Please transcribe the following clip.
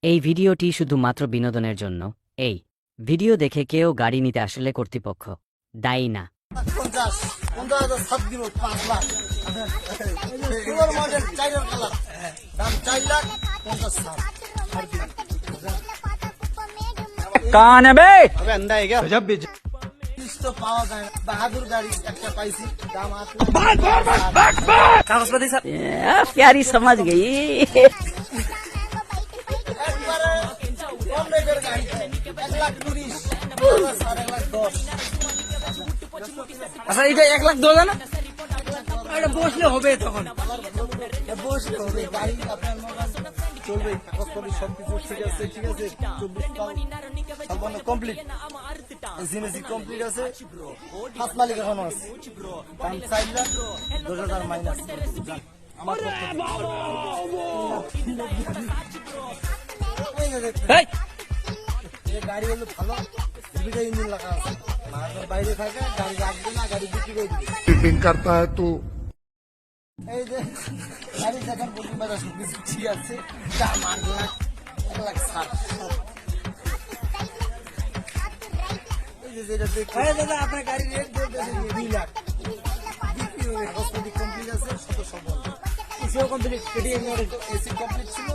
এই ভিডিওটি শুধুমাত্র বিনোদনের জন্য। এই ভিডিও দেখে কেউ গাড়ি নিতে আসলে কর্তৃপক্ষ দায়ী না। 50,000 সাত দিব 5 লাখ সুপার মডেল 4 কালার দাম 4,50,000 कहाँ है बे? अबे अंधा है क्या गजब बेच तो पावा जाए बहादुर गाड़ी একটা পাইছি দাম 8 कागजपति सर प्यारी समझ गई। একবারে কম রেটের গাড়ি 1,20,000 1,10,000 আচ্ছা এটা 1,02,000 না এটা বসলে হবে তখন বসে হবে গাড়ি আপনার মতন চলবে কাগজপত্র সবকিছু ঠিক আছে 24 কমপ্লিট এসএমএসি কমপ্লিট আছে হাত মালিক এখনো আছে দাম 4,10,000 মাইনাস আমার এই এই গাড়ি হলো ভালো দুইটা ইঞ্জিন লাগা আছে মার্কেটের বাইরে থাকে গাড়ি রাখবে না গাড়ি বিক্রি করে দিবে चीटिंग करता है तू এই যে গাড়ি দেখেন বলতে পারা সবকিছু ঠিক আছে দাম 8,60,000 এই যে যেটা দেখতে দাদা আপনার গাড়ি রেট বলতেছে 2 লাখ বিক্রি হবে কসমেটিক কমপ্লিট আছে শত সব SEO complete KTM AC complete ছিল